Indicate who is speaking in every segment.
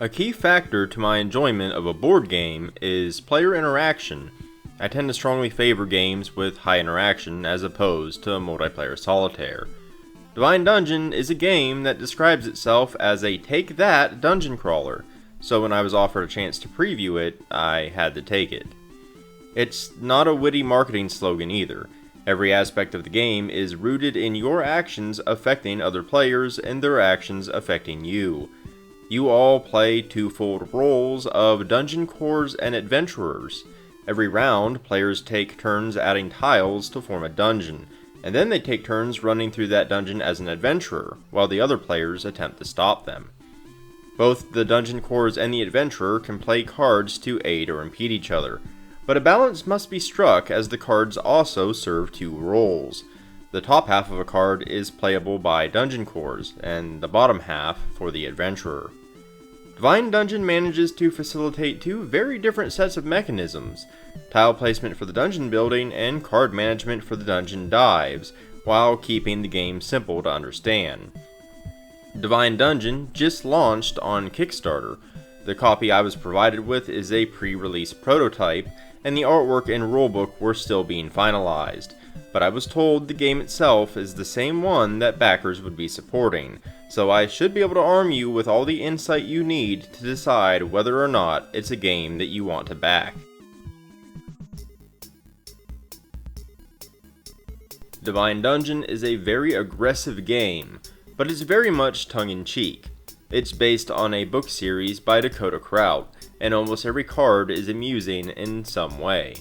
Speaker 1: A key factor to my enjoyment of a board game is player interaction. I tend to strongly favor games with high interaction as opposed to multiplayer solitaire. Divine Dungeon is a game that describes itself as a take-that dungeon crawler, so when I was offered a chance to preview it, I had to take it. It's not a witty marketing slogan either. Every aspect of the game is rooted in your actions affecting other players and their actions affecting you. You all play twofold roles of dungeon cores and adventurers. Every round, players take turns adding tiles to form a dungeon, and then they take turns running through that dungeon as an adventurer, while the other players attempt to stop them. Both the dungeon cores and the adventurer can play cards to aid or impede each other, but a balance must be struck as the cards also serve two roles. The top half of a card is playable by dungeon cores, and the bottom half for the adventurer. Divine Dungeon manages to facilitate two very different sets of mechanisms, tile placement for the dungeon building and card management for the dungeon dives, while keeping the game simple to understand. Divine Dungeon just launched on Kickstarter. The copy I was provided with is a pre-release prototype, and the artwork and rulebook were still being finalized, but I was told the game itself is the same one that backers would be supporting, so I should be able to arm you with all the insight you need to decide whether or not it's a game that you want to back. Divine Dungeon is a very aggressive game, but it's very much tongue-in-cheek. It's based on a book series by Dakota Kraut, and almost every card is amusing in some way.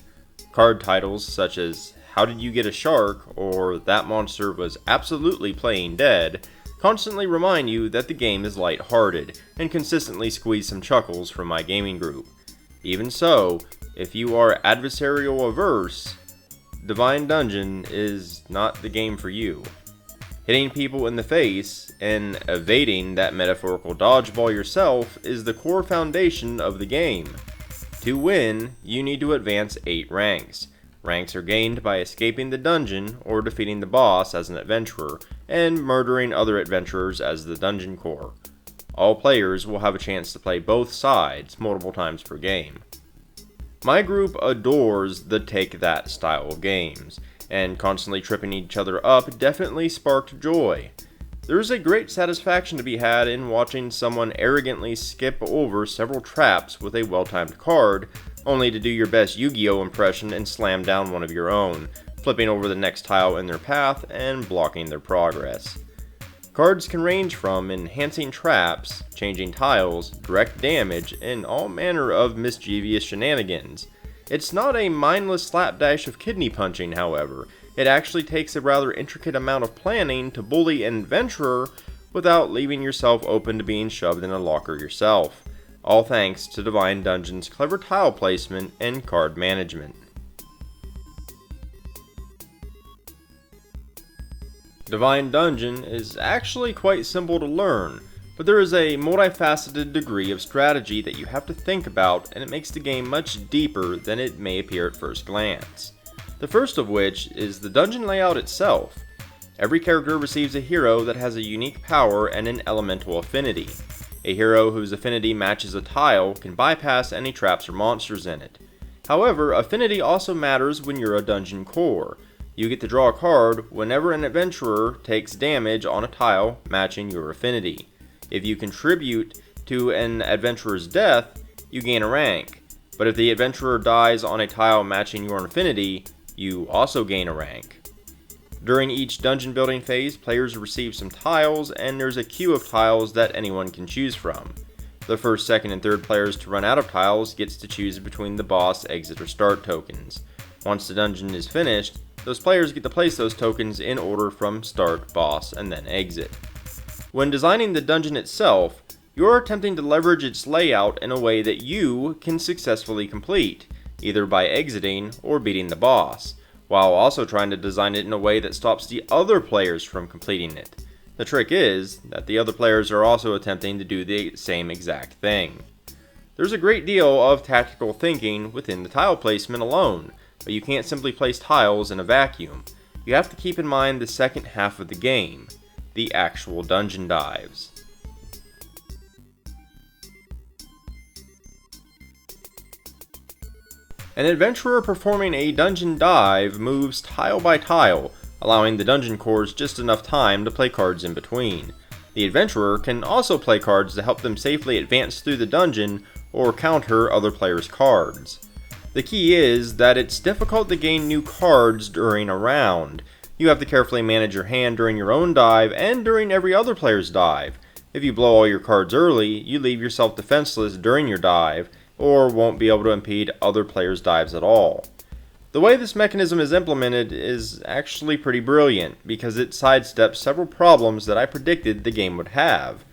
Speaker 1: Card titles such as How Did You Get a Shark or That Monster Was Absolutely Playing Dead constantly remind you that the game is lighthearted and consistently squeeze some chuckles from my gaming group. Even so, if you are adversarial averse, Divine Dungeon is not the game for you. Hitting people in the face and evading that metaphorical dodgeball yourself is the core foundation of the game. To win, you need to advance 8 ranks. Ranks are gained by escaping the dungeon or defeating the boss as an adventurer and murdering other adventurers as the dungeon core. All players will have a chance to play both sides multiple times per game. My group adores the take-that style of games, and constantly tripping each other up definitely sparked joy. There is a great satisfaction to be had in watching someone arrogantly skip over several traps with a well-timed card, only to do your best Yu-Gi-Oh! Impression and slam down one of your own, flipping over the next tile in their path and blocking their progress. Cards can range from enhancing traps, changing tiles, direct damage, and all manner of mischievous shenanigans. It's not a mindless slapdash of kidney punching, however. It actually takes a rather intricate amount of planning to bully an adventurer without leaving yourself open to being shoved in a locker yourself. All thanks to Divine Dungeon's clever tile placement and card management. Divine Dungeon is actually quite simple to learn, but there is a multifaceted degree of strategy that you have to think about, and it makes the game much deeper than it may appear at first glance. The first of which is the dungeon layout itself. Every character receives a hero that has a unique power and an elemental affinity. A hero whose affinity matches a tile can bypass any traps or monsters in it. However, affinity also matters when you're a dungeon core. You get to draw a card whenever an adventurer takes damage on a tile matching your affinity. If you contribute to an adventurer's death, you gain a rank, but if the adventurer dies on a tile matching your affinity, you also gain a rank. During each dungeon building phase, players receive some tiles, and there's a queue of tiles that anyone can choose from. The first, second, and third players to run out of tiles gets to choose between the boss, exit, or start tokens. Once the dungeon is finished, those players get to place those tokens in order from start, boss, and then exit. When designing the dungeon itself, you're attempting to leverage its layout in a way that you can successfully complete, either by exiting or beating the boss, while also trying to design it in a way that stops the other players from completing it. The trick is that the other players are also attempting to do the same exact thing. There's a great deal of tactical thinking within the tile placement alone, but you can't simply place tiles in a vacuum. You have to keep in mind the second half of the game, the actual dungeon dives. An adventurer performing a dungeon dive moves tile by tile, allowing the dungeon cores just enough time to play cards in between. The adventurer can also play cards to help them safely advance through the dungeon or counter other players' cards. The key is that it's difficult to gain new cards during a round. You have to carefully manage your hand during your own dive and during every other player's dive. If you blow all your cards early, you leave yourself defenseless during your dive, or won't be able to impede other players' dives at all. The way this mechanism is implemented is actually pretty brilliant, because it sidesteps several problems that I predicted the game would have.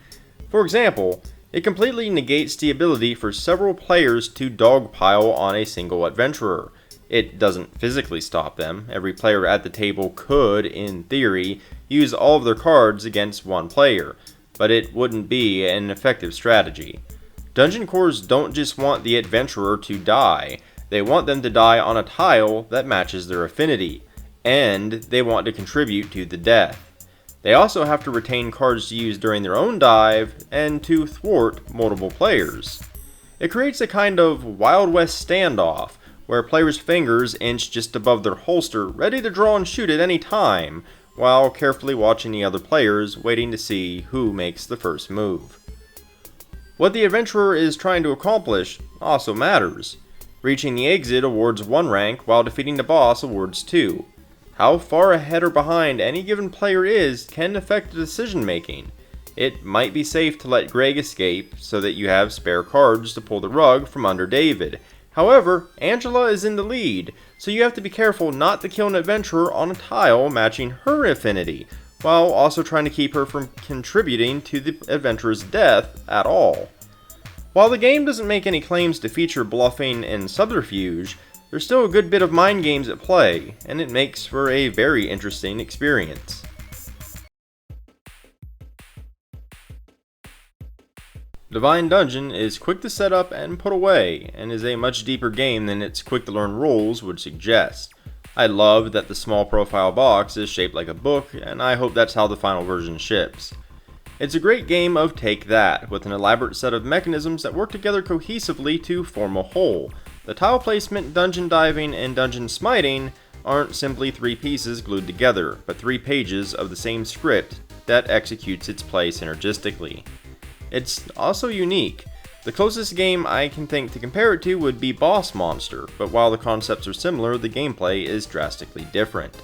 Speaker 1: For example, it completely negates the ability for several players to dogpile on a single adventurer. It doesn't physically stop them. Every player at the table could, in theory, use all of their cards against one player, but it wouldn't be an effective strategy. Dungeon cores don't just want the adventurer to die, they want them to die on a tile that matches their affinity, and they want to contribute to the death. They also have to retain cards to use during their own dive, and to thwart multiple players. It creates a kind of Wild West standoff, where players' fingers inch just above their holster, ready to draw and shoot at any time, while carefully watching the other players, waiting to see who makes the first move. What the adventurer is trying to accomplish also matters. Reaching the exit awards 1 rank, while defeating the boss awards 2. How far ahead or behind any given player is can affect the decision making. It might be safe to let Greg escape so that you have spare cards to pull the rug from under David. However, Angela is in the lead, so you have to be careful not to kill an adventurer on a tile matching her affinity, while also trying to keep her from contributing to the adventurer's death at all. While the game doesn't make any claims to feature bluffing and subterfuge, there's still a good bit of mind games at play, and it makes for a very interesting experience. Divine Dungeon is quick to set up and put away, and is a much deeper game than its quick-to-learn rules would suggest. I love that the small profile box is shaped like a book, and I hope that's how the final version ships. It's a great game of take that, with an elaborate set of mechanisms that work together cohesively to form a whole. The tile placement, dungeon diving, and dungeon smiting aren't simply 3 pieces glued together, but 3 pages of the same script that executes its play synergistically. It's also unique. The closest game I can think to compare it to would be Boss Monster, but while the concepts are similar, the gameplay is drastically different.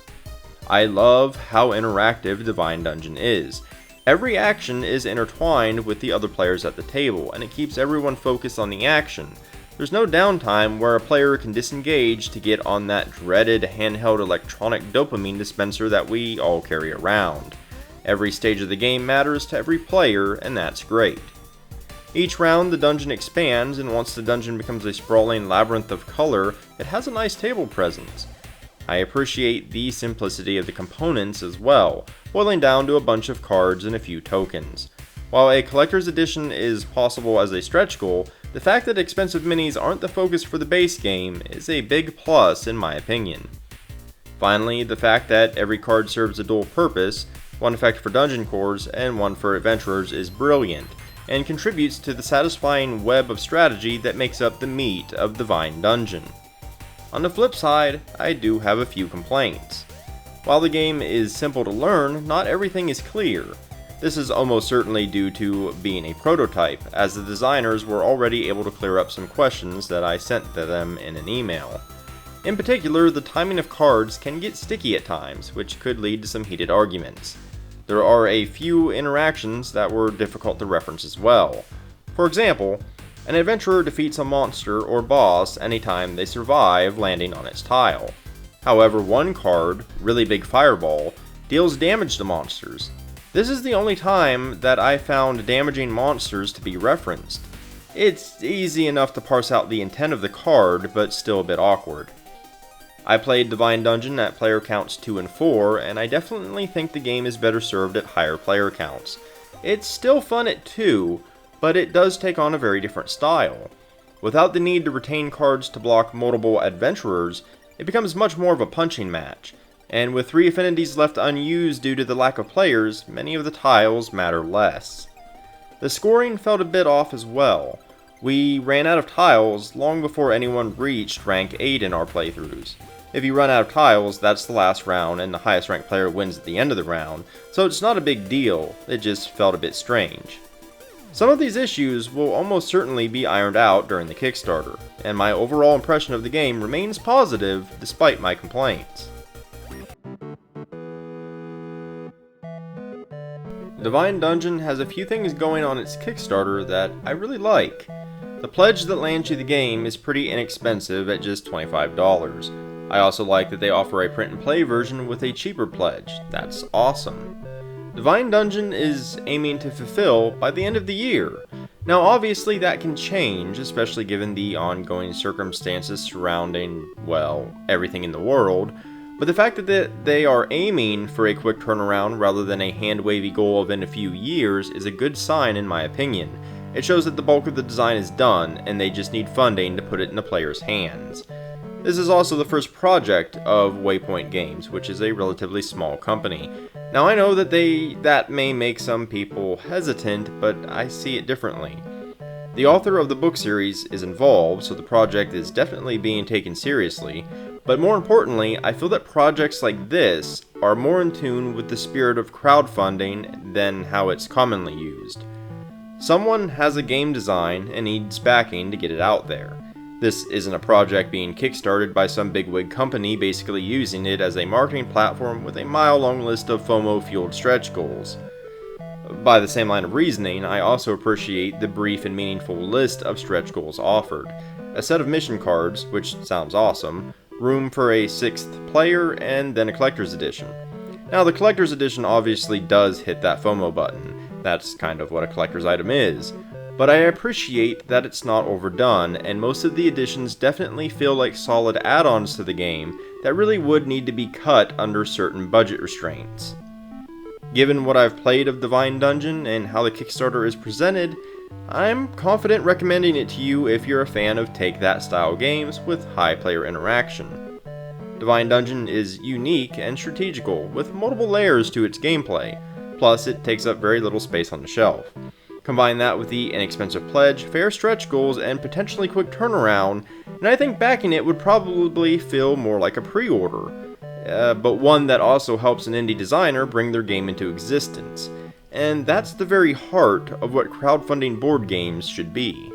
Speaker 1: I love how interactive Divine Dungeon is. Every action is intertwined with the other players at the table, and it keeps everyone focused on the action. There's no downtime where a player can disengage to get on that dreaded handheld electronic dopamine dispenser that we all carry around. Every stage of the game matters to every player, and that's great. Each round the dungeon expands, and once the dungeon becomes a sprawling labyrinth of color, it has a nice table presence. I appreciate the simplicity of the components as well, boiling down to a bunch of cards and a few tokens. While a collector's edition is possible as a stretch goal, the fact that expensive minis aren't the focus for the base game is a big plus in my opinion. Finally, the fact that every card serves a dual purpose, one effect for dungeon cores and one for adventurers, is brilliant, and contributes to the satisfying web of strategy that makes up the meat of Divine Dungeon. On the flip side, I do have a few complaints. While the game is simple to learn, not everything is clear. This is almost certainly due to being a prototype, as the designers were already able to clear up some questions that I sent to them in an email. In particular, the timing of cards can get sticky at times, which could lead to some heated arguments. There are a few interactions that were difficult to reference as well. For example, an adventurer defeats a monster or boss anytime they survive landing on its tile. However, one card, Really Big Fireball, deals damage to monsters. This is the only time that I found damaging monsters to be referenced. It's easy enough to parse out the intent of the card, but still a bit awkward. I played Divine Dungeon at player counts 2 and 4, and I definitely think the game is better served at higher player counts. It's still fun at 2, but it does take on a very different style. Without the need to retain cards to block multiple adventurers, it becomes much more of a punching match, and with 3 affinities left unused due to the lack of players, many of the tiles matter less. The scoring felt a bit off as well. We ran out of tiles long before anyone reached rank 8 in our playthroughs. If you run out of tiles, that's the last round, and the highest ranked player wins at the end of the round, so it's not a big deal, it just felt a bit strange. Some of these issues will almost certainly be ironed out during the Kickstarter, and my overall impression of the game remains positive despite my complaints. Divine Dungeon has a few things going on its Kickstarter that I really like. The pledge that lands you the game is pretty inexpensive at just $25. I also like that they offer a print and play version with a cheaper pledge. That's awesome. Divine Dungeon is aiming to fulfill by the end of the year. Now obviously that can change, especially given the ongoing circumstances surrounding, well, everything in the world, but the fact that they are aiming for a quick turnaround rather than a hand-wavy goal of in a few years is a good sign in my opinion. It shows that the bulk of the design is done, and they just need funding to put it in the players' hands. This is also the first project of Waypoint Games, which is a relatively small company. Now I know that that may make some people hesitant, but I see it differently. The author of the book series is involved, so the project is definitely being taken seriously, but more importantly, I feel that projects like this are more in tune with the spirit of crowdfunding than how it's commonly used. Someone has a game design and needs backing to get it out there. This isn't a project being kickstarted by some bigwig company basically using it as a marketing platform with a mile-long list of FOMO-fueled stretch goals. By the same line of reasoning, I also appreciate the brief and meaningful list of stretch goals offered. A set of mission cards, which sounds awesome, room for a 6th player, and then a collector's edition. Now the collector's edition obviously does hit that FOMO button. That's kind of what a collector's item is. But I appreciate that it's not overdone, and most of the additions definitely feel like solid add-ons to the game that really would need to be cut under certain budget restraints. Given what I've played of Divine Dungeon and how the Kickstarter is presented, I'm confident recommending it to you if you're a fan of take-that style games with high player interaction. Divine Dungeon is unique and strategical, with multiple layers to its gameplay, plus it takes up very little space on the shelf. Combine that with the inexpensive pledge, fair stretch goals, and potentially quick turnaround, and I think backing it would probably feel more like a pre-order, but one that also helps an indie designer bring their game into existence. And that's the very heart of what crowdfunding board games should be.